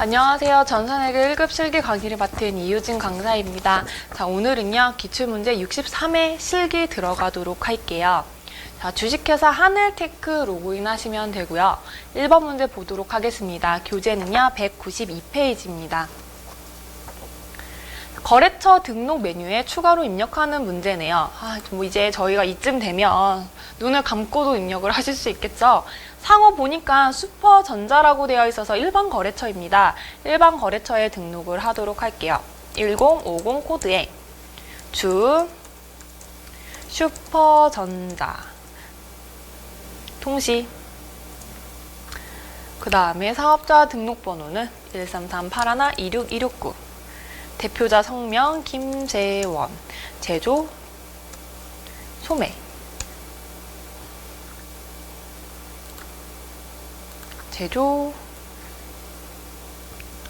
안녕하세요. 전산회계 1급 실기 강의를 맡은 이유진 강사입니다. 자, 오늘은요, 기출문제 63회 실기 들어가도록 할게요. 자, 주식회사 하늘테크 로그인 하시면 되고요. 1번 문제 보도록 하겠습니다. 교재는요, 192페이지입니다. 거래처 등록 메뉴에 추가로 입력하는 문제네요. 뭐 이제 저희가 이쯤 되면 눈을 감고도 입력을 하실 수 있겠죠. 상호 보니까 슈퍼전자라고 되어 있어서 일반 거래처입니다. 일반 거래처에 등록을 하도록 할게요. 1050 코드에 주 슈퍼전자 통시, 그 다음에 사업자 등록번호는 13381262669, 대표자 성명 김재원, 제조 소매, 제조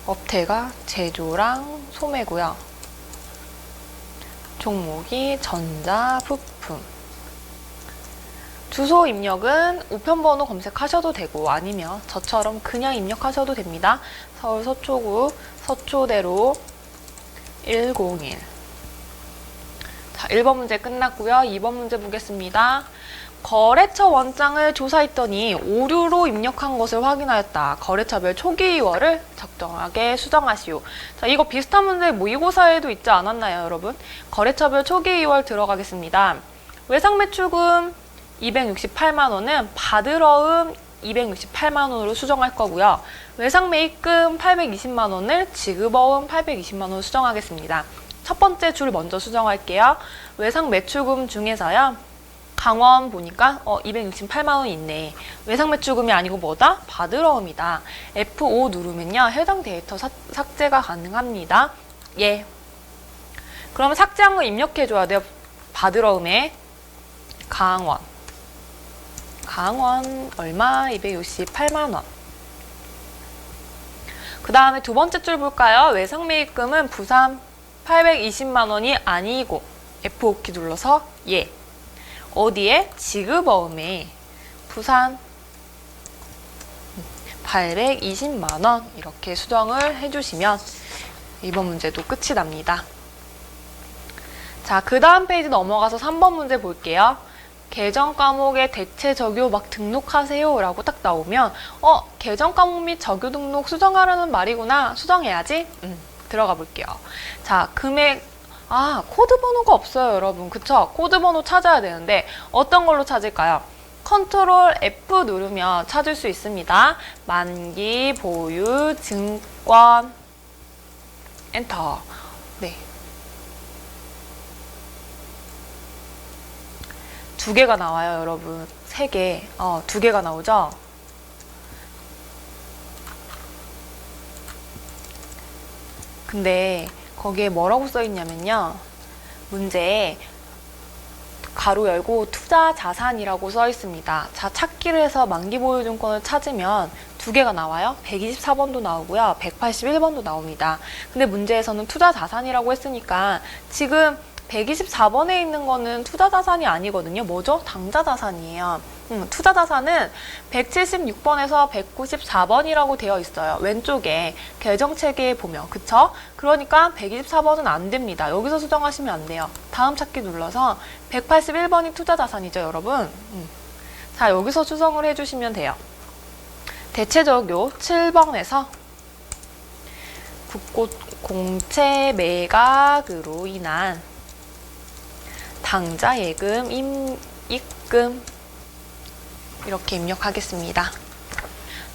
업태가 제조랑 소매고요. 종목이 전자 부품. 주소 입력은 우편번호 검색하셔도 되고 아니면 저처럼 그냥 입력하셔도 됩니다. 서울 서초구 서초대로 101. 자, 1번 문제 끝났고요. 2번 문제 보겠습니다. 거래처 원장을 조사했더니 오류로 입력한 것을 확인하였다. 거래처별 초기이월을 적정하게 수정하시오. 자, 이거 비슷한 문제 모의고사에도 있지 않았나요, 여러분? 거래처별 초기이월 들어가겠습니다. 외상매출금 268만원은 받으러음 268만원으로 수정할 거고요. 외상매입금 820만원을 지급어음 820만원으로 수정하겠습니다. 첫 번째 줄 먼저 수정할게요. 외상매출금 중에서요. 강원 보니까 268만원이 있네. 외상매출금이 아니고 뭐다? 받으러음이다. F5 누르면요. 해당 데이터 삭제가 가능합니다. 예. 그러면 삭제한 거 입력해줘야 돼요. 받으러음에 강원 얼마? 268만원. 그 다음에 두 번째 줄 볼까요? 외상매입금은 부산 820만원이 아니고 F5키 눌러서 예. 어디에? 지급어음에 부산 820만원 이렇게 수정을 해주시면 이번 문제도 끝이 납니다. 자, 그 다음 페이지 넘어가서 3번 문제 볼게요. 계정 과목에 대체 적요 막 등록하세요 라고 딱 나오면 계정 과목 및 적요 등록 수정하라는 말이구나. 수정해야지. 들어가 볼게요. 자, 금액 코드 번호가 없어요, 여러분. 그쵸? 코드 번호 찾아야 되는데 어떤 걸로 찾을까요? 컨트롤 F 누르면 찾을 수 있습니다. 만기, 보유, 증권, 엔터. 네. 두 개가 나와요, 여러분. 세 개. 두 개가 나오죠? 근데 거기에 뭐라고 써있냐면요. 문제에 가로 열고 투자 자산이라고 써있습니다. 자, 찾기를 해서 만기 보유증권을 찾으면 두 개가 나와요. 124번도 나오고요. 181번도 나옵니다. 근데 문제에서는 투자 자산이라고 했으니까 지금 124번에 있는 거는 투자 자산이 아니거든요. 뭐죠? 당좌 자산이에요. 투자 자산은 176번에서 194번이라고 되어 있어요. 왼쪽에 계정체계에 보면. 그쵸? 그러니까 124번은 안 됩니다. 여기서 수정하시면 안 돼요. 다음 찾기 눌러서 181번이 투자 자산이죠, 여러분. 자, 여기서 수정을 해주시면 돼요. 대체적요 7번에서 국고 공채 매각으로 인한 당좌 예금, 입금 이렇게 입력하겠습니다.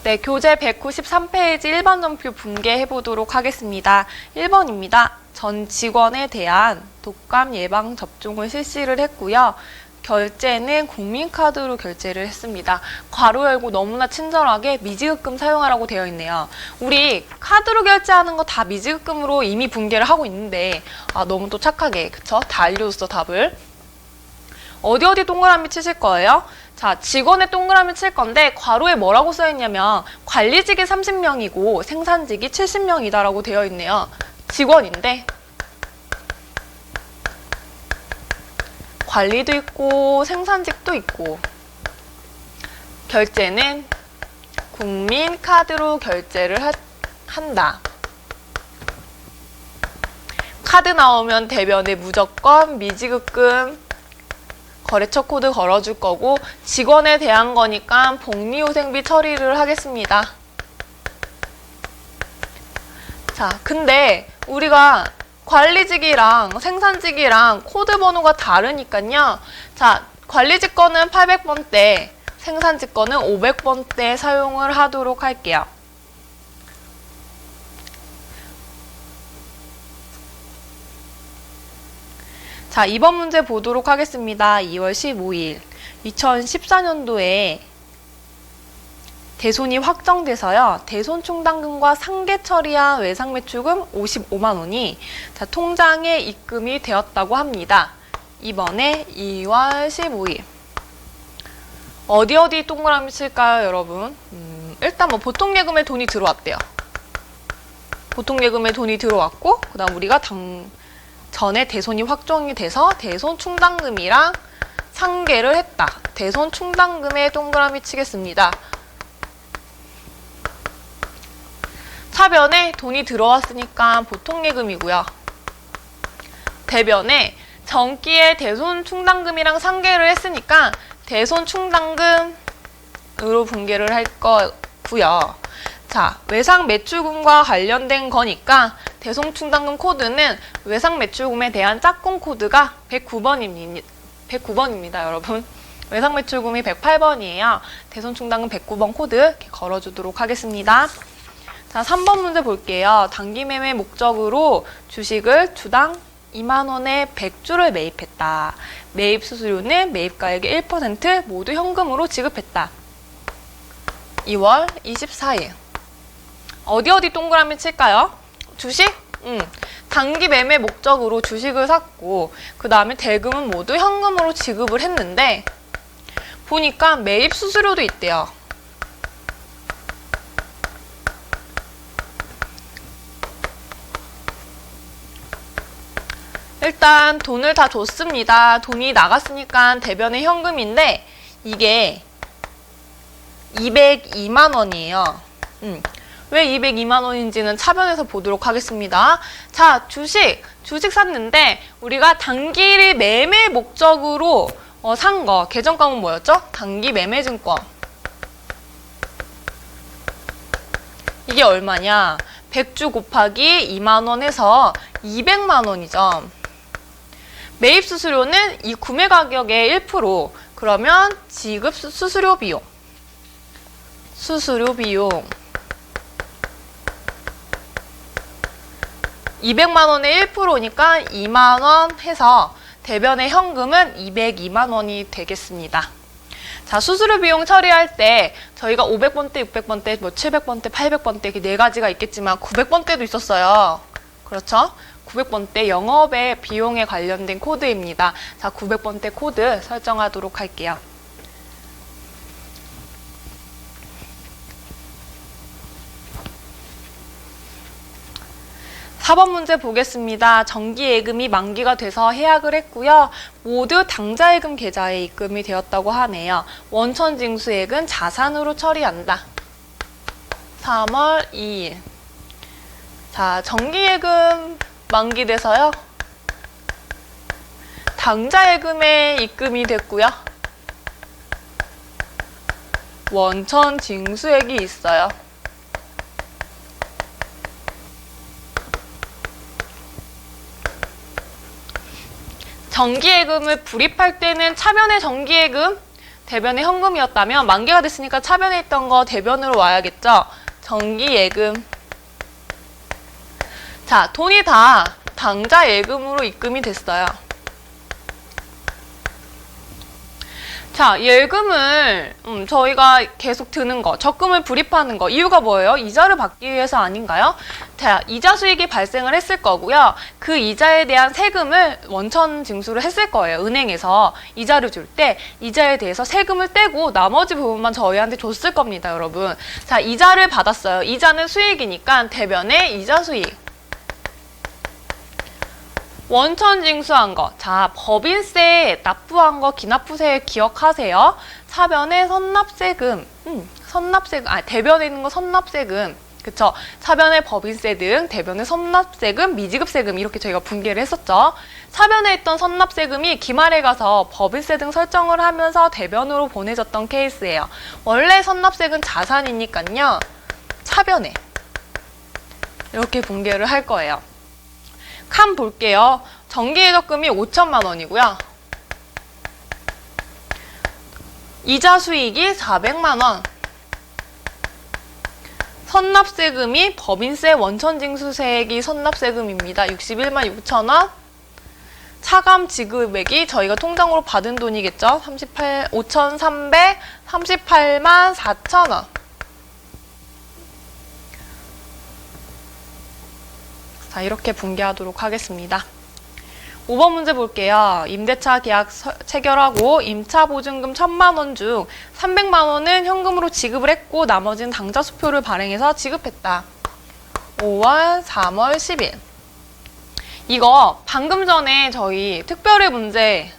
네, 교재 193페이지 1번 점표 분개해 보도록 하겠습니다. 1번입니다. 전 직원에 대한 독감 예방 접종을 실시를 했고요. 결제는 국민카드로 결제를 했습니다. 괄호 열고 너무나 친절하게 미지급금 사용하라고 되어 있네요. 우리 카드로 결제하는 거 다 미지급금으로 이미 분개를 하고 있는데 너무 또 착하게, 그쵸? 다 알려줬어, 답을. 어디 동그라미 치실 거예요? 자, 직원의 동그라미 칠 건데 괄호에 뭐라고 써있냐면 관리직이 30명이고 생산직이 70명이다 라고 되어 있네요. 직원인데 관리도 있고 생산직도 있고 결제는 국민카드로 결제를 한다. 카드 나오면 대변에 무조건 미지급금 거래처 코드 걸어줄 거고, 직원에 대한 거니까 복리후생비 처리를 하겠습니다. 자, 근데 우리가 관리직이랑 생산직이랑 코드 번호가 다르니까요. 자, 관리직 거는 800번대, 생산직 거는 500번대 사용을 하도록 할게요. 자, 이번 문제 보도록 하겠습니다. 2월 15일 2014년도에 대손이 확정돼서요. 대손 충당금과 상계 처리한 외상 매출금 55만 원이 자, 통장에 입금이 되었다고 합니다. 이번에 2월 15일 어디 동그라미 칠까요, 여러분? 일단 뭐 보통 예금에 돈이 들어왔대요. 보통 예금에 돈이 들어왔고, 그 다음 우리가 전에 대손이 확정이 돼서 대손 충당금이랑 상계를 했다. 대손 충당금에 동그라미 치겠습니다. 차변에 돈이 들어왔으니까 보통 예금이고요. 대변에 전기에 대손 충당금이랑 상계를 했으니까 대손 충당금으로 분계를 할 거고요. 자, 외상 매출금과 관련된 거니까 대손 충당금 코드는 외상 매출금에 대한 짝꿍 코드가 109번입니다, 여러분. 외상 매출금이 108번이에요. 대손 충당금 109번 코드 이렇게 걸어주도록 하겠습니다. 자, 3번 문제 볼게요. 단기 매매 목적으로 주식을 주당 2만 원에 100주를 매입했다. 매입 수수료는 매입가액의 1% 모두 현금으로 지급했다. 2월 24일 어디 동그라미 칠까요? 주식? 단기 매매 목적으로 주식을 샀고, 그 다음에 대금은 모두 현금으로 지급을 했는데 보니까 매입 수수료도 있대요. 일단 돈을 다 줬습니다. 돈이 나갔으니까 대변의 현금인데 이게 202만 원이에요. 왜 202만 원인지는 차변에서 보도록 하겠습니다. 자, 주식 샀는데 우리가 단기 매매 목적으로 산 거, 계정가은 뭐였죠? 단기 매매증권. 이게 얼마냐? 100주 곱하기 2만 원 해서 200만 원이죠. 매입 수수료는 이 구매 가격의 1%. 그러면 지급 수수료 비용. 200만 원의 1%니까 2만 원 해서 대변의 현금은 202만 원이 되겠습니다. 자, 수수료 비용 처리할 때 저희가 500번대, 600번대, 뭐 700번대, 800번대 이렇게 네 가지가 있겠지만 900번대도 있었어요. 그렇죠? 900번대 영업의 비용에 관련된 코드입니다. 자, 900번대 코드 설정하도록 할게요. 4번 문제 보겠습니다. 정기예금이 만기가 돼서 해약을 했고요. 모두 당좌예금 계좌에 입금이 되었다고 하네요. 원천징수액은 자산으로 처리한다. 3월 2일. 자, 정기예금 만기돼서요. 당좌예금에 입금이 됐고요. 원천징수액이 있어요. 정기예금을 불입할 때는 차변의 정기예금, 대변의 현금이었다면 만기가 됐으니까 차변에 있던 거 대변으로 와야겠죠. 정기예금. 자, 돈이 다 당좌예금으로 입금이 됐어요. 자, 예금을 저희가 계속 드는 거, 적금을 불입하는 거, 이유가 뭐예요? 이자를 받기 위해서 아닌가요? 자, 이자 수익이 발생을 했을 거고요. 그 이자에 대한 세금을 원천 징수를 했을 거예요. 은행에서 이자를 줄 때 이자에 대해서 세금을 떼고 나머지 부분만 저희한테 줬을 겁니다, 여러분. 자, 이자를 받았어요. 이자는 수익이니까 대변의 이자 수익. 원천 징수한 거. 자, 법인세 납부한 거 기납부세 기억하세요. 차변에 선납세금. 대변에 있는 거 선납세금. 그쵸? 차변의 법인세 등 대변의 선납세금, 미지급세금 이렇게 저희가 분개를 했었죠. 차변에 있던 선납세금이 기말에 가서 법인세 등 설정을 하면서 대변으로 보내졌던 케이스예요. 원래 선납세금 자산이니까요. 차변에 이렇게 분개를 할 거예요. 칸 볼게요. 정기예적금이 5천만 원이고요. 이자 수익이 400만 원. 선납세금이 법인세 원천징수세액이 선납세금입니다. 61만 6천 원. 차감 지급액이 저희가 통장으로 받은 돈이겠죠. 5,338만 4천 원. 자, 이렇게 분개하도록 하겠습니다. 5번 문제 볼게요. 임대차 계약 체결하고 임차 보증금 1,000만 원 중 300만 원은 현금으로 지급을 했고 나머지는 당좌 수표를 발행해서 지급했다. 5월, 3월, 10일. 이거 방금 전에 저희 특별히 문제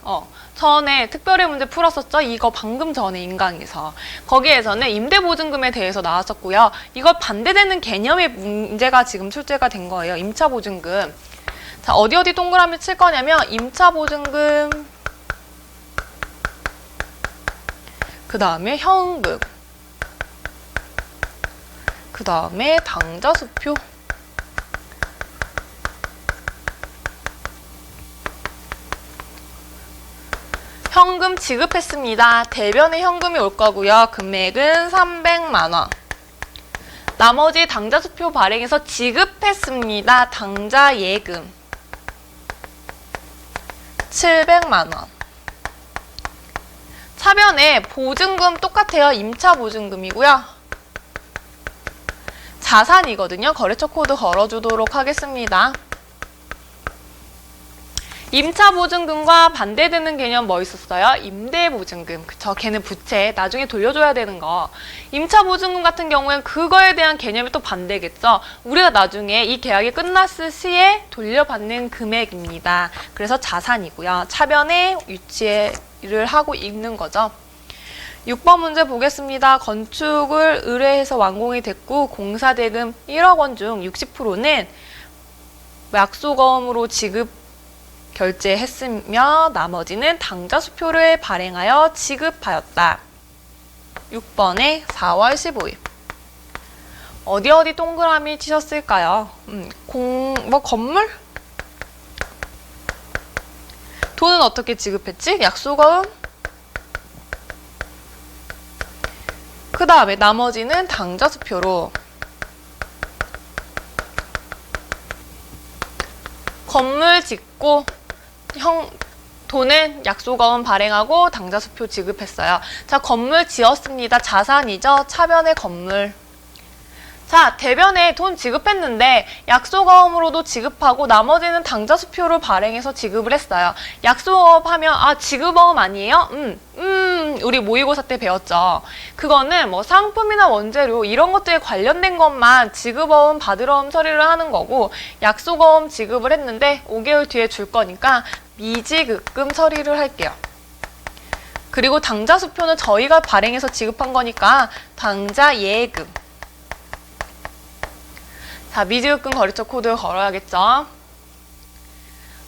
전에 특별히 문제 풀었었죠? 이거 방금 전에 인강에서. 거기에서는 임대보증금에 대해서 나왔었고요. 이거 반대되는 개념의 문제가 지금 출제가 된 거예요. 임차보증금. 자, 어디 동그라미 칠 거냐면 임차보증금, 그 다음에 현금, 그 다음에 당좌수표. 현금 지급했습니다. 대변에 현금이 올 거고요. 금액은 300만 원. 나머지 당좌수표 발행해서 지급했습니다. 당좌예금 700만 원. 차변에 보증금 똑같아요. 임차보증금이고요. 자산이거든요. 거래처 코드 걸어주도록 하겠습니다. 임차보증금과 반대되는 개념 뭐 있었어요? 임대보증금. 그쵸? 걔는 부채. 나중에 돌려줘야 되는 거. 임차보증금 같은 경우엔 그거에 대한 개념이 또 반대겠죠? 우리가 나중에 이 계약이 끝났을 시에 돌려받는 금액입니다. 그래서 자산이고요. 차변에 유치를 하고 있는 거죠. 6번 문제 보겠습니다. 건축을 의뢰해서 완공이 됐고 공사대금 1억 원 중 60%는 약소거음으로 결제했으며 나머지는 당좌수표를 발행하여 지급하였다. 6번에 4월 15일. 어디 동그라미 치셨을까요? 건물? 돈은 어떻게 지급했지? 약소거음? 그 다음에 나머지는 당좌수표로. 건물 짓고 돈은 약소거음 발행하고 당좌수표 지급했어요. 자, 건물 지었습니다. 자산이죠. 차변의 건물. 자, 대변에 돈 지급했는데 약소거음으로도 지급하고 나머지는 당좌수표를 발행해서 지급을 했어요. 약소거음 하면 지급어음 아니에요? 우리 모의고사 때 배웠죠. 그거는 뭐 상품이나 원재료 이런 것들에 관련된 것만 지급어음, 받을어음 처리를 하는 거고 약소거음 지급을 했는데 5개월 뒤에 줄 거니까 미지급금 처리를 할게요. 그리고 당좌수표는 저희가 발행해서 지급한 거니까 당좌예금. 자, 미지급금 거래처 코드 걸어야겠죠.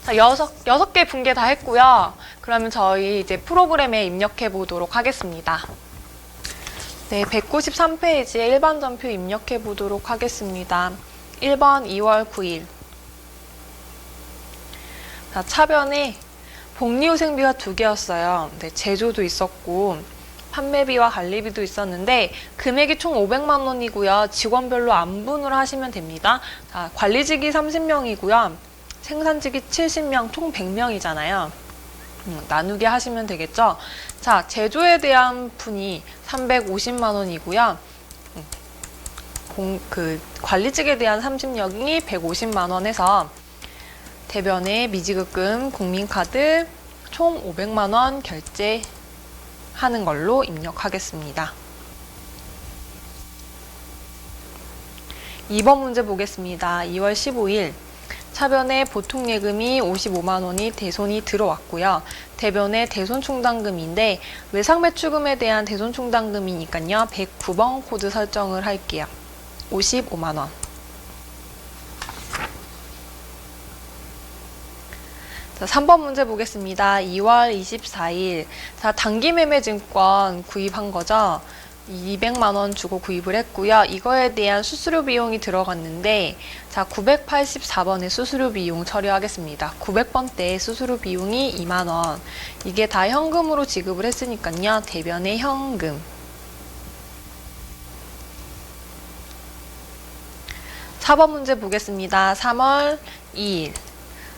자, 6개 분개 다 했고요. 그러면 저희 이제 프로그램에 입력해 보도록 하겠습니다. 네, 193페이지에 일반 전표 입력해 보도록 하겠습니다. 1번 2월 9일. 자, 차변에 복리후생비가 2개였어요. 네, 제조도 있었고 판매비와 관리비도 있었는데 금액이 총 500만 원이고요. 직원별로 안분을 하시면 됩니다. 자, 관리직이 30명이고요. 생산직이 70명, 총 100명이잖아요. 나누게 하시면 되겠죠. 자, 제조에 대한 분이 350만 원이고요. 관리직에 대한 30명이 150만 원 해서 대변에 미지급금, 국민카드 총 500만 원 결제하는 걸로 입력하겠습니다. 2번 문제 보겠습니다. 2월 15일 차변에 보통예금이 55만 원이 대손이 들어왔고요. 대변에 대손충당금인데 외상매출금에 대한 대손충당금이니까요. 109번 코드 설정을 할게요. 55만 원. 자, 3번 문제 보겠습니다. 2월 24일. 자, 단기매매증권 구입한 거죠. 200만 원 주고 구입을 했고요. 이거에 대한 수수료 비용이 들어갔는데, 자, 984번의 수수료 비용 처리하겠습니다. 900번대의 수수료 비용이 2만 원. 이게 다 현금으로 지급을 했으니까요. 대변의 현금. 4번 문제 보겠습니다. 3월 2일.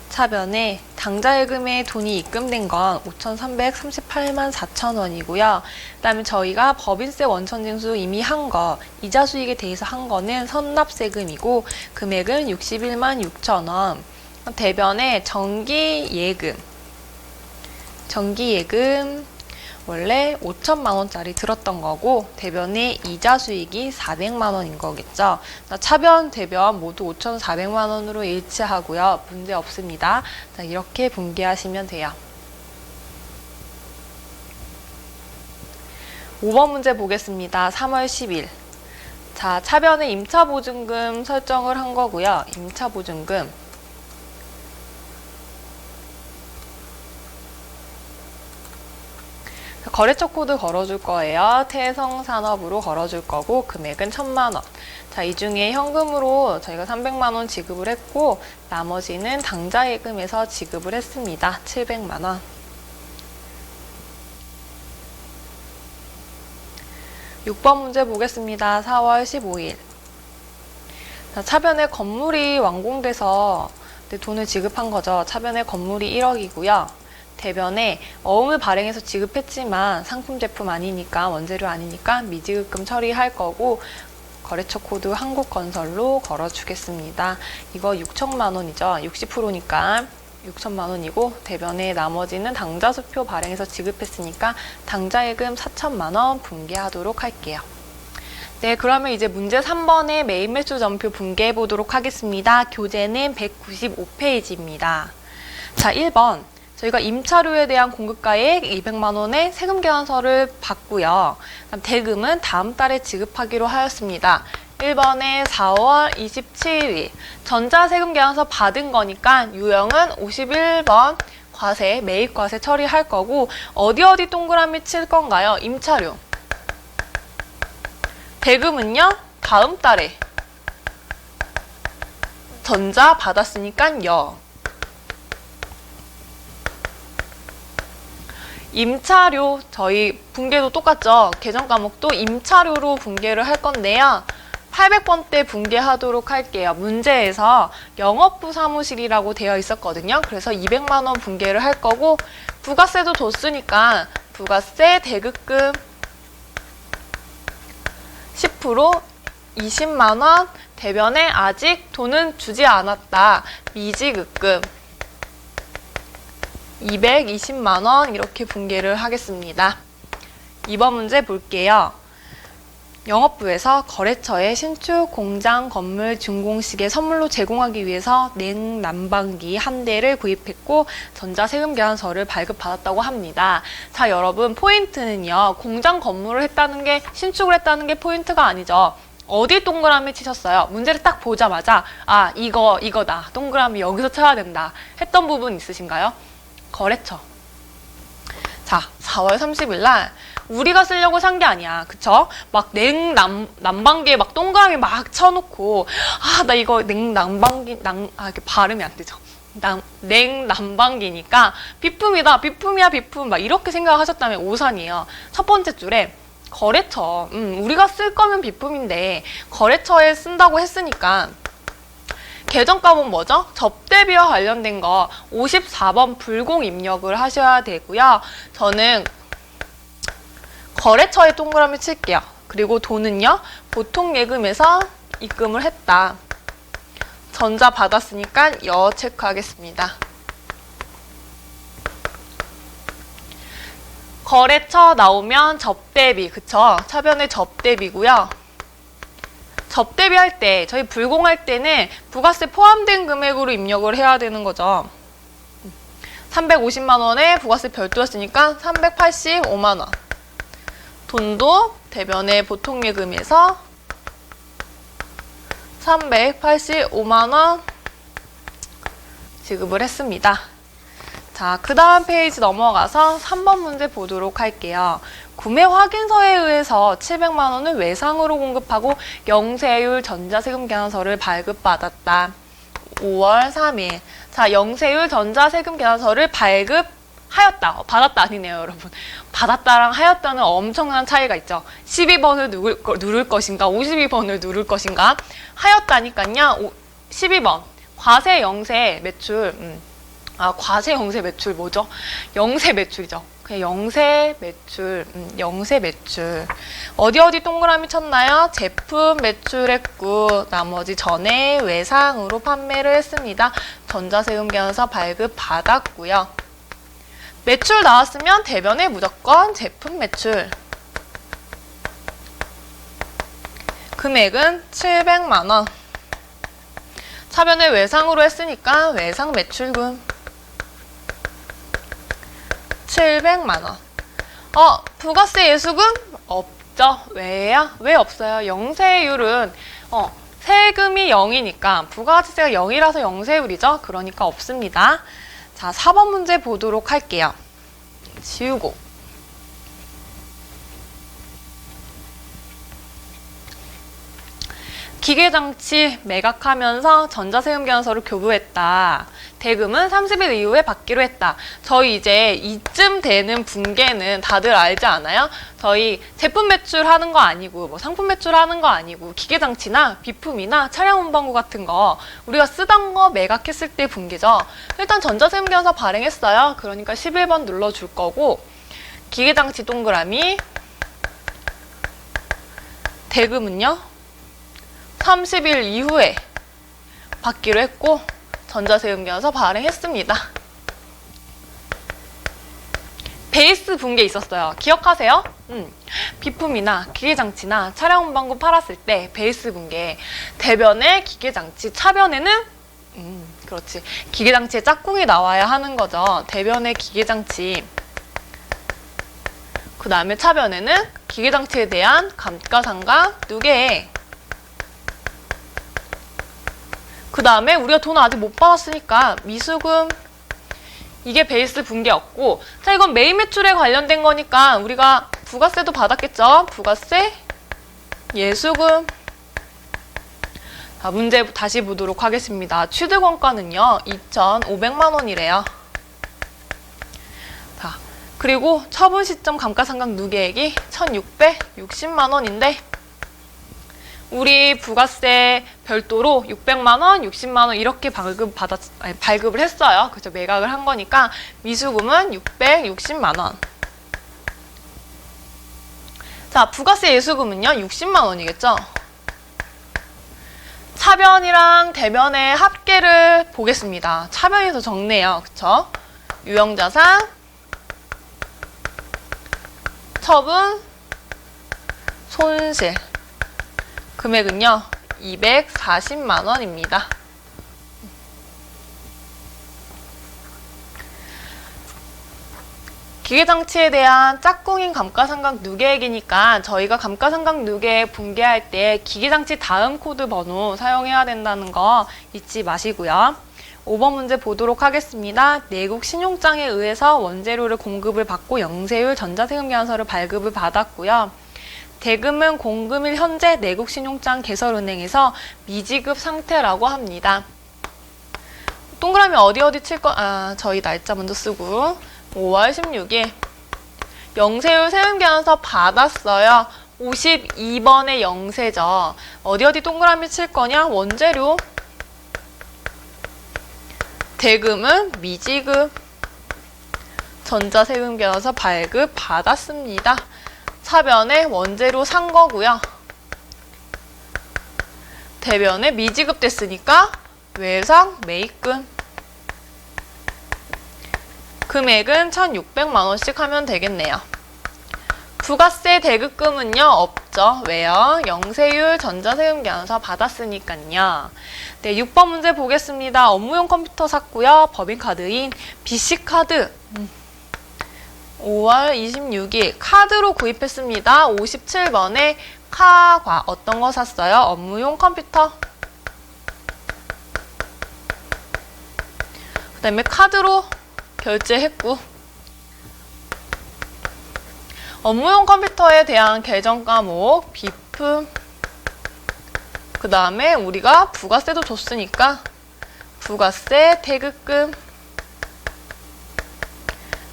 차변에 당좌예금에 돈이 입금된 건 5,338만 4천 원이고요. 그 다음에 저희가 법인세 원천징수 이미 한 거, 이자 수익에 대해서 한 거는 선납세금이고 금액은 61만 6천 원. 대변에 정기예금 원래 5천만 원짜리 들었던 거고 대변에 이자 수익이 400만 원인 거겠죠. 차변, 대변 모두 5,400만 원으로 일치하고요. 문제 없습니다. 자, 이렇게 분개하시면 돼요. 5번 문제 보겠습니다. 3월 10일. 자, 차변에 임차보증금 설정을 한 거고요. 임차보증금. 거래처 코드 걸어줄 거예요. 태성산업으로 걸어줄 거고 금액은 1,000만 원. 자, 이 중에 현금으로 저희가 300만 원 지급을 했고 나머지는 당좌예금에서 지급을 했습니다. 700만 원. 6번 문제 보겠습니다. 4월 15일. 자, 차변에 건물이 완공돼서 돈을 지급한 거죠. 차변에 건물이 1억이고요. 대변에 어음을 발행해서 지급했지만 상품 제품 아니니까 원재료 아니니까 미지급금 처리할 거고 거래처 코드 한국건설로 걸어주겠습니다. 이거 6천만 원이죠. 60%니까 6천만 원이고 대변에 나머지는 당좌수표 발행해서 지급했으니까 당좌예금 4천만 원 분개하도록 할게요. 네, 그러면 이제 문제 3번의 매입 매수 전표 분개해 보도록 하겠습니다. 교재는 195페이지입니다. 자, 1번. 저희가 임차료에 대한 공급가액 200만 원의 세금 계산서를 받고요. 대금은 다음 달에 지급하기로 하였습니다. 1번에 4월 27일 전자세금 계산서 받은 거니까 유형은 51번 과세, 매입과세 처리할 거고 어디 동그라미 칠 건가요? 임차료. 대금은요? 다음 달에 전자 받았으니까 여. 임차료, 저희 분개도 똑같죠? 계정 과목도 임차료로 분개를 할 건데요. 800번대 분개하도록 할게요. 문제에서 영업부 사무실이라고 되어 있었거든요. 그래서 200만 원 분개를 할 거고 부가세도 뒀으니까 부가세 대급금 10% 20만 원, 대변에 아직 돈은 주지 않았다. 미지급금 220만 원 이렇게 분개를 하겠습니다. 2번 문제 볼게요. 영업부에서 거래처에 신축 공장 건물 준공식에 선물로 제공하기 위해서 냉난방기 한 대를 구입했고 전자세금 계산서를 발급받았다고 합니다. 자, 여러분 포인트는요. 공장 건물을 했다는 게 신축을 했다는 게 포인트가 아니죠. 어디 동그라미 치셨어요? 문제를 딱 보자마자 아, 이거다. 동그라미 여기서 쳐야 된다. 했던 부분 있으신가요? 거래처. 자, 4월 30일 날 우리가 쓰려고 산 게 아니야. 그쵸? 막 난방기에 막 동그라미 막 쳐놓고 아, 나 이거 냉난방기 이렇게 발음이 안 되죠. 냉난방기니까 비품이다. 비품이야, 비품. 막 이렇게 생각하셨다면 오산이에요. 첫 번째 줄에 거래처. 우리가 쓸 거면 비품인데 거래처에 쓴다고 했으니까 계정값은 뭐죠? 접대비와 관련된 거 54번 불공 입력을 하셔야 되고요. 저는 거래처에 동그라미 칠게요. 그리고 돈은요. 보통 예금에서 입금을 했다. 전자 받았으니까 여 체크하겠습니다. 거래처 나오면 접대비, 그쵸? 차변의 접대비고요. 접대비 할 때, 저희 불공할 때는 부가세 포함된 금액으로 입력을 해야 되는 거죠. 350만 원에 부가세 별도였으니까 385만 원. 돈도 대변의 보통예금에서 385만 원 지급을 했습니다. 자, 그 다음 페이지 넘어가서 3번 문제 보도록 할게요. 구매 확인서에 의해서 700만 원을 외상으로 공급하고 영세율 전자세금 계산서를 발급받았다. 5월 3일. 자, 영세율 전자세금 계산서를 발급하였다. 받았다 아니네요, 여러분. 받았다랑 하였다는 엄청난 차이가 있죠. 12번을 누를 것인가, 52번을 누를 것인가. 하였다니까요. 12번. 과세 영세 매출. 과세 영세 매출 뭐죠? 영세 매출이죠. 그냥 영세 매출, 영세 매출. 어디 동그라미 쳤나요? 제품 매출했고, 나머지 전에 외상으로 판매를 했습니다. 전자세금 계산서 발급 받았고요. 매출 나왔으면 대변에 무조건 제품 매출. 금액은 700만 원. 차변을 외상으로 했으니까 외상 매출금 700만 원. 부가세 예수금 없죠. 왜요? 왜 없어요? 영세율은 세금이 0이니까 부가가치세가 0이라서 영세율이죠. 그러니까 없습니다. 자, 4번 문제 보도록 할게요. 지우고. 기계장치 매각하면서 전자세금 계산서를 교부했다. 대금은 30일 이후에 받기로 했다. 저희 이제 이쯤 되는 분계는 다들 알지 않아요? 저희 제품 매출하는 거 아니고 뭐 상품 매출하는 거 아니고 기계장치나 비품이나 차량 운반구 같은 거 우리가 쓰던 거 매각했을 때 분계죠. 일단 전자세금 계산서 발행했어요. 그러니까 11번 눌러줄 거고 기계장치 동그라미 대금은요? 30일 이후에 받기로 했고 전자세금 계산서 발행했습니다. 베이스 분계 있었어요. 기억하세요? 비품이나 기계장치나 차량 운반구 팔았을 때 베이스 분계. 대변에 기계장치, 차변에는 그렇지. 기계장치에 짝꿍이 나와야 하는 거죠. 대변에 기계장치. 그 다음에 차변에는 기계장치에 대한 감가상각 누계. 그 다음에 우리가 돈 아직 못 받았으니까 미수금. 이게 베이스 분계였고, 자, 이건 매입 매출에 관련된 거니까 우리가 부가세도 받았겠죠? 부가세, 예수금. 자, 문제 다시 보도록 하겠습니다. 취득원가는요 2,500만 원이래요. 자, 그리고 처분 시점 감가상각 누계액이 1,660만 원인데 우리 부가세 별도로 600만 원, 60만 원 이렇게 발급을 했어요. 그죠? 매각을 한 거니까 미수금은 660만 원. 자, 부가세 예수금은요 60만 원이겠죠? 차변이랑 대변의 합계를 보겠습니다. 차변이 더 적네요. 그쵸? 유형자산, 처분, 손실. 금액은요 240만 원입니다. 기계장치에 대한 짝꿍인 감가상각 누계액이니까 저희가 감가상각 누계액 분계할 때 기계장치 다음 코드 번호 사용해야 된다는 거 잊지 마시고요. 5번 문제 보도록 하겠습니다. 내국 신용장에 의해서 원재료를 공급을 받고 영세율 전자세금 계산서를 발급을 받았고요. 대금은 공금일 현재 내국신용장 개설은행에서 미지급 상태라고 합니다. 동그라미 어디 칠 거, 저희 날짜 먼저 쓰고 5월 16일 영세율 세금계산서 받았어요. 52번의 영세죠. 어디 동그라미 칠 거냐? 원재료. 대금은 미지급. 전자세금계산서 발급 받았습니다. 차변에 원재료 산 거고요. 대변에 미지급 됐으니까 외상 매입금. 금액은 1,600만 원씩 하면 되겠네요. 부가세 대급금은요 없죠. 왜요? 영세율 전자세금 계산서 받았으니까요. 네, 6번 문제 보겠습니다. 업무용 컴퓨터 샀고요. 법인카드인 BC카드 5월 26일 카드로 구입했습니다. 57번에 카과 어떤 거 샀어요? 업무용 컴퓨터. 그다음에 카드로 결제했고, 업무용 컴퓨터에 대한 계정 과목, 비품, 그 다음에 우리가 부가세도 줬으니까 부가세, 태극금,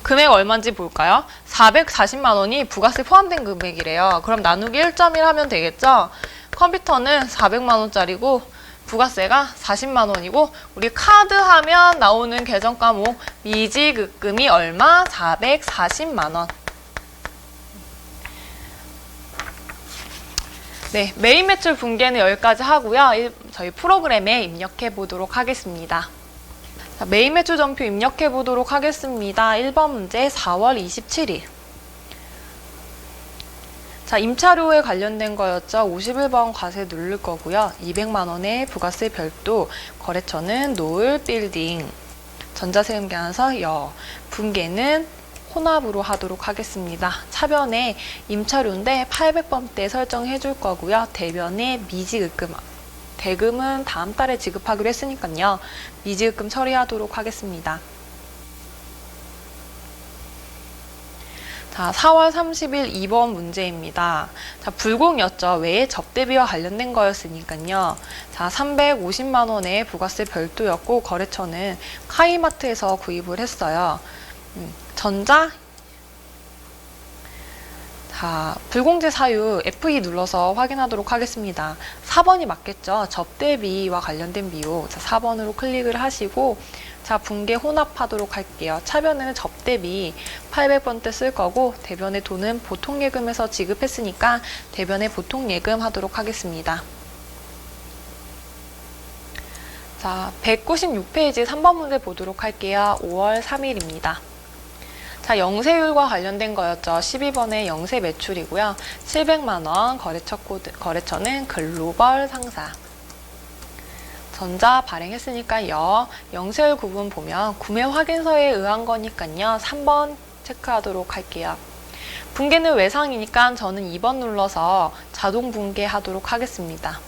금액 얼마인지 볼까요? 440만 원이 부가세 포함된 금액이래요. 그럼 나누기 1.1 하면 되겠죠? 컴퓨터는 400만 원짜리고 부가세가 40만 원이고, 우리 카드 하면 나오는 계정 과목 미지급금이 얼마? 440만 원. 네, 메인 매출 분계는 여기까지 하고요. 저희 프로그램에 입력해 보도록 하겠습니다. 자, 메인 매출 전표 입력해 보도록 하겠습니다. 1번 문제 4월 27일. 자, 임차료에 관련된 거였죠. 51번 과세 누를 거고요. 200만 원의 부가세 별도, 거래처는 노을 빌딩, 전자세금 계산서 여, 분계는 혼합으로 하도록 하겠습니다. 차변에 임차료인데 800번대 설정해 줄 거고요. 대변에 미지급금, 대금은 다음 달에 지급하기로 했으니까요. 미지급금 처리하도록 하겠습니다. 자, 4월 30일 2번 문제입니다. 자, 불공이었죠. 외에 접대비와 관련된 거였으니까요. 자, 350만 원의 부가세 별도였고, 거래처는 카이마트에서 구입을 했어요. 전자, 자, 불공제 사유 F2 눌러서 확인하도록 하겠습니다. 4번이 맞겠죠? 접대비와 관련된 비용. 자, 4번으로 클릭을 하시고, 자, 분계 혼합하도록 할게요. 차변에는 접대비 800번대 쓸 거고, 대변의 돈은 보통예금에서 지급했으니까 대변의 보통예금 하도록 하겠습니다. 자, 196페이지 3번 문제 보도록 할게요. 5월 3일입니다. 자, 영세율과 관련된 거였죠. 12번의 영세 매출이고요. 700만 원 거래처 코드, 거래처는 글로벌 상사. 전자 발행했으니까 영세율 구분 보면 구매 확인서에 의한 거니까요. 3번 체크하도록 할게요. 분계는 외상이니까 저는 2번 눌러서 자동 분계하도록 하겠습니다.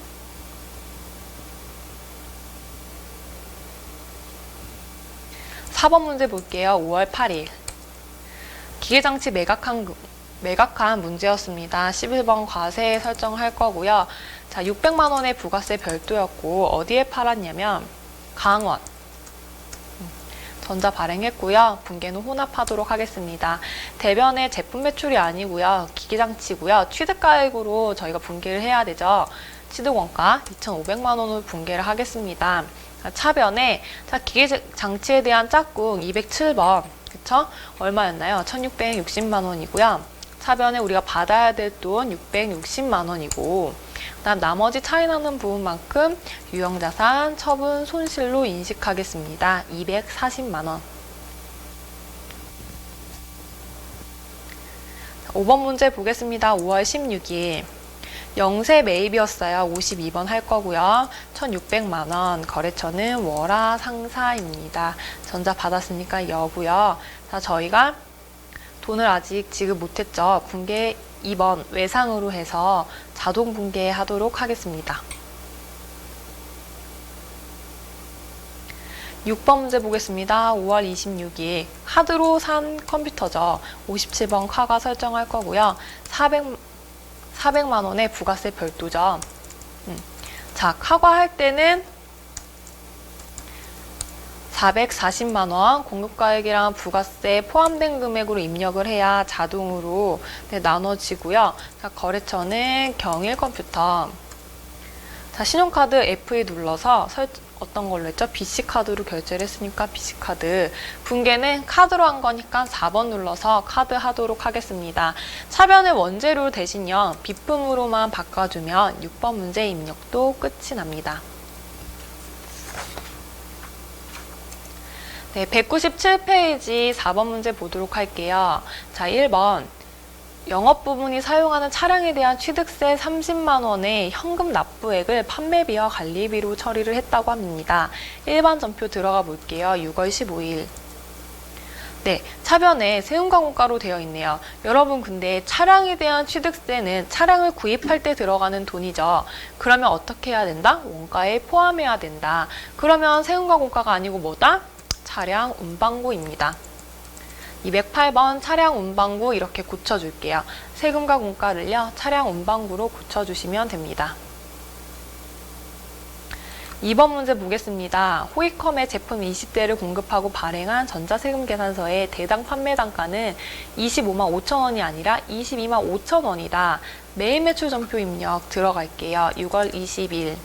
(4번) 문제 볼게요. 5월 8일. 기계장치 매각한 문제였습니다. 11번 과세 설정할 거고요. 자, 600만 원의 부가세 별도였고, 어디에 팔았냐면 강원. 전자 발행했고요. 분계는 혼합하도록 하겠습니다. 대변의 제품 매출이 아니고요. 기계장치고요. 취득가액으로 저희가 분계를 해야 되죠. 취득원가 2,500만 원으로 분계를 하겠습니다. 차변에 자, 기계장치에 대한 짝꿍 207번. 그쵸? 얼마였나요? 1,660만 원이고요. 차변에 우리가 받아야 될 돈 660만 원이고, 그다음 나머지 차이 나는 부분만큼 유형자산, 처분, 손실로 인식하겠습니다. 240만 원. 5번 문제 보겠습니다. 5월 16일. 영세 매입이었어요. 52번 할 거고요. 1,600만 원. 거래처는 월화 상사입니다. 전자 받았으니까 여고요. 자, 저희가 돈을 아직 지급 못했죠. 분계 2번 외상으로 해서 자동 분계하도록 하겠습니다. 6번 문제 보겠습니다. 5월 26일. 하드로 산 컴퓨터죠. 57번 카가 설정할 거고요. 400만 원의 부가세 별도죠. 자, 카과할 때는 440만 원 공급가액이랑 부가세 포함된 금액으로 입력을 해야 자동으로 나눠지고요. 자, 거래처는 경일컴퓨터. 자, 신용카드 F2 눌러서 어떤 걸로 했죠? BC카드로 결제를 했으니까 BC카드. 분계는 카드로 한 거니까 4번 눌러서 카드 하도록 하겠습니다. 차변의 원재료 대신요, 비품으로만 바꿔주면 6번 문제 입력도 끝이 납니다. 네, 197페이지 4번 문제 보도록 할게요. 자, 1번. 영업 부분이 사용하는 차량에 대한 취득세 30만 원의 현금 납부액을 판매비와 관리비로 처리를 했다고 합니다. 일반 전표 들어가 볼게요. 6월 15일. 네, 차변에 세금과공가로 되어 있네요. 여러분, 근데 차량에 대한 취득세는 차량을 구입할 때 들어가는 돈이죠. 그러면 어떻게 해야 된다? 원가에 포함해야 된다. 그러면 세금과공가가 아니고 뭐다? 차량 운반구입니다. 208번 차량 운반구 이렇게 고쳐줄게요. 세금과 공과를요, 차량 운반구로 고쳐주시면 됩니다. 2번 문제 보겠습니다. 호이컴의 제품 20대를 공급하고 발행한 전자세금계산서의 대당 판매 단가는 25만 5천 원이 아니라 22만 5천 원이다. 매일 매출 전표 입력 들어갈게요. 6월 20일.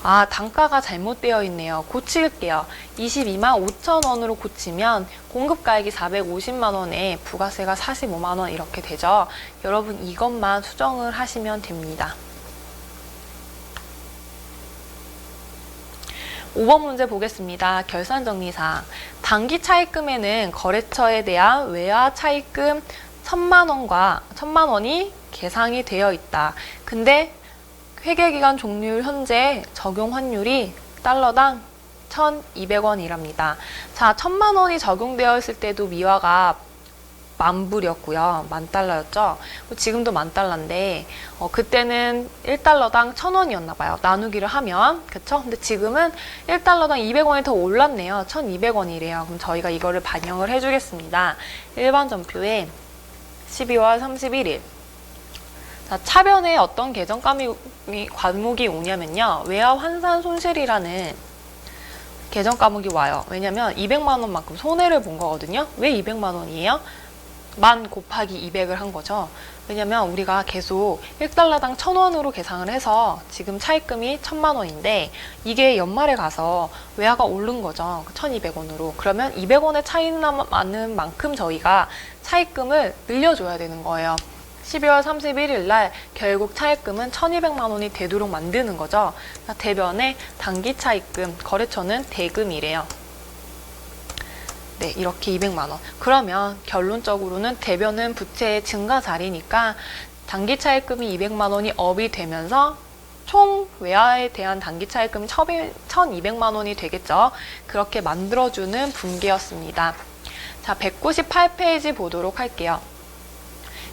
아, 단가가 잘못되어 있네요. 고칠게요. 22만 5천 원으로 고치면 공급가액이 450만 원에 부가세가 45만 원 이렇게 되죠. 여러분 이것만 수정을 하시면 됩니다. 5번 문제 보겠습니다. 결산정리사항. 단기 차입금에는 거래처에 대한 외화 차입금 1,000만 원이 계상이 되어 있다. 근데 회계기간 종료일 현재 적용 환율이 달러당 1,200원이랍니다. 자, 1,000만 원이 적용되어 있을 때도 미화가 10,000불이었고요. 10,000달러였죠. 지금도 10,000달러인데 그때는 1달러당 1,000원이었나 봐요. 나누기를 하면. 그쵸? 근데 지금은 1달러당 200원이 더 올랐네요. 1,200원이래요. 그럼 저희가 이거를 반영을 해주겠습니다. 일반 전표에 12월 31일. 자, 차변에 어떤 계정 과목이 오냐면요. 외화 환산 손실이라는 계정 과목이 와요. 왜냐면 200만 원만큼 손해를 본 거거든요. 왜 200만 원이에요? 10,000 곱하기 200을 한 거죠. 왜냐면 우리가 계속 1달러당 1,000원으로 계산을 해서 지금 차입금이 1,000만 원인데 이게 연말에 가서 외화가 오른 거죠. 1,200원으로. 그러면 200원의 차이 나는 만큼 저희가 차입금을 늘려줘야 되는 거예요. 12월 31일 날 결국 차입금은 1,200만 원이 되도록 만드는 거죠. 대변의 단기 차입금, 거래처는 대금이래요. 네, 이렇게 200만 원. 그러면 결론적으로는 대변은 부채의 증가 자리니까 단기 차입금이 200만 원이 업이 되면서 총 외화에 대한 단기 차입금이 1,200만 원이 되겠죠. 그렇게 만들어주는 분기였습니다. 자, 198페이지 보도록 할게요.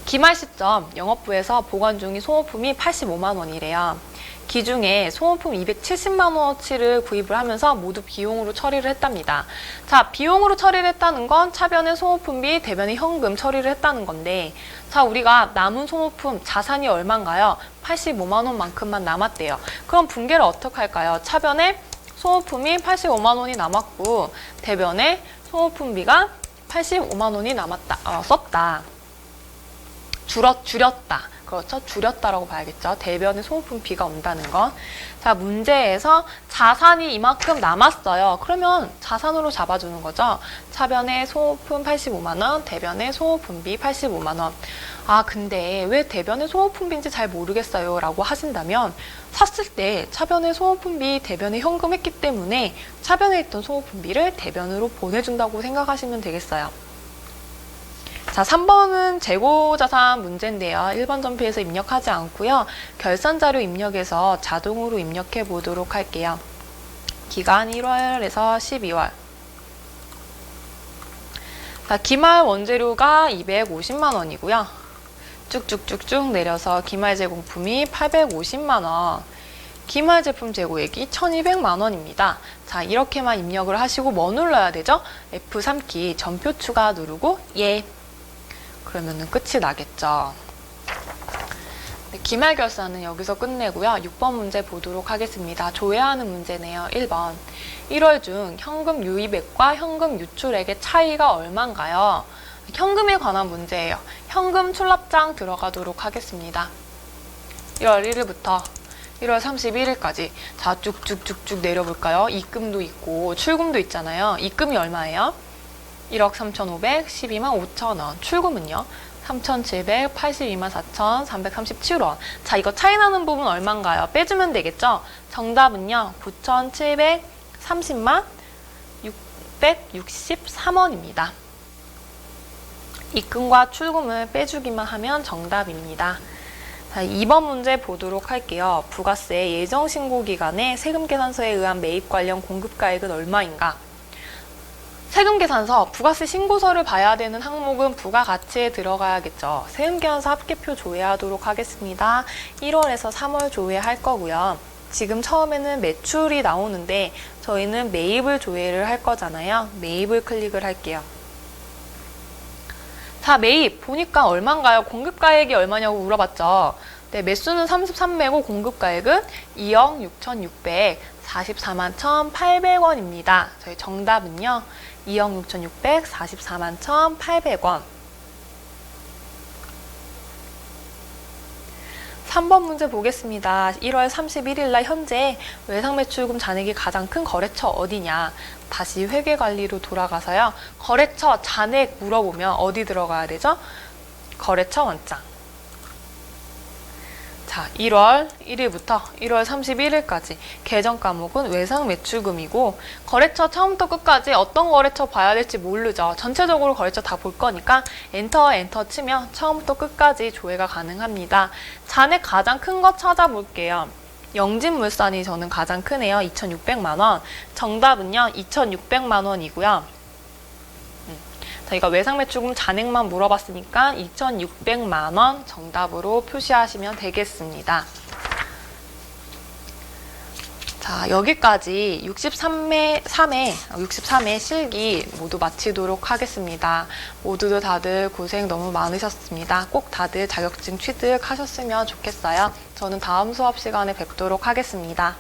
기말 시점 영업부에서 보관 중인 소모품이 85만 원이래요. 기중에 소모품 270만 원어치를 구입을 하면서 모두 비용으로 처리를 했답니다. 자, 비용으로 처리를 했다는 건 차변의 소모품비, 대변의 현금 처리를 했다는 건데, 자, 우리가 남은 소모품 자산이 얼마인가요? 85만 원만큼만 남았대요. 그럼 분계를 어떻게 할까요? 차변에 소모품이 85만 원이 남았고 대변에 소모품비가 85만 원이 썼다. 줄였다. 그렇죠? 줄였다라고 봐야겠죠. 대변에 소모품비가 온다는 건. 자, 문제에서 자산이 이만큼 남았어요. 그러면 자산으로 잡아주는 거죠. 차변에 소모품 85만 원, 대변에 소모품비 85만 원. 아, 근데 왜 대변에 소모품비인지 잘 모르겠어요 라고 하신다면 샀을 때 차변에 소모품비, 대변에 현금 했기 때문에 차변에 있던 소모품비를 대변으로 보내준다고 생각하시면 되겠어요. 자, 3번은 재고자산 문제인데요. 1번 전표에서 입력하지 않고요. 결산자료 입력에서 자동으로 입력해 보도록 할게요. 기간 1월에서 12월. 자, 기말 원재료가 250만 원이고요. 쭉쭉쭉쭉 내려서 기말 제공품이 850만 원. 기말 제품 재고액이 1,200만 원입니다. 자, 이렇게만 입력을 하시고 뭐 눌러야 되죠? F3키 전표 추가 누르고 예. 그러면은 끝이 나겠죠. 네, 기말 결산은 여기서 끝내고요. 6번 문제 보도록 하겠습니다. 조회하는 문제네요. 1번. 1월 중 현금 유입액과 현금 유출액의 차이가 얼마인가요? 현금에 관한 문제예요. 현금 출납장 들어가도록 하겠습니다. 1월 1일부터 1월 31일까지. 자, 쭉쭉쭉쭉 내려볼까요? 입금도 있고 출금도 있잖아요. 입금이 얼마예요? 1억 3,500, 12만 5천 원. 출금은요? 3,700, 82만 4,337원. 자, 이거 차이 나는 부분 얼마인가요? 빼주면 되겠죠? 정답은요. 9,730만 663원입니다. 입금과 출금을 빼주기만 하면 정답입니다. 자, 2번 문제 보도록 할게요. 부가세 예정신고 기간에 세금계산서에 의한 매입 관련 공급가액은 얼마인가? 세금계산서, 부가세 신고서를 봐야 되는 항목은 부가가치에 들어가야겠죠. 세금계산서 합계표 조회하도록 하겠습니다. 1월에서 3월 조회할 거고요. 지금 처음에는 매출이 나오는데 저희는 매입을 조회를 할 거잖아요. 매입을 클릭을 할게요. 자, 매입 보니까 얼마인가요? 공급가액이 얼마냐고 물어봤죠. 네, 매수는 33매고 공급가액은 2억 6,644만 1,800원입니다. 저희 정답은요. 2억 6,644만 1,800원. 3번 문제 보겠습니다. 1월 31일 날 현재 외상매출금 잔액이 가장 큰 거래처 어디냐? 다시 회계관리로 돌아가서요. 거래처 잔액 물어보면 어디 들어가야 되죠? 거래처 원장. 자, 1월 1일부터 1월 31일까지 계정 과목은 외상매출금이고 거래처 처음부터 끝까지 어떤 거래처 봐야 될지 모르죠. 전체적으로 거래처 다 볼 거니까 엔터 치면 처음부터 끝까지 조회가 가능합니다. 잔액 가장 큰 거 찾아볼게요. 영진물산이 저는 가장 크네요. 2,600만 원. 정답은요. 2,600만 원이고요. 저희가 외상매출금 잔액만 물어봤으니까 2,600만 원 정답으로 표시하시면 되겠습니다. 자, 여기까지 63회 실기 모두 마치도록 하겠습니다. 모두들 다들 고생 너무 많으셨습니다. 꼭 다들 자격증 취득하셨으면 좋겠어요. 저는 다음 수업 시간에 뵙도록 하겠습니다.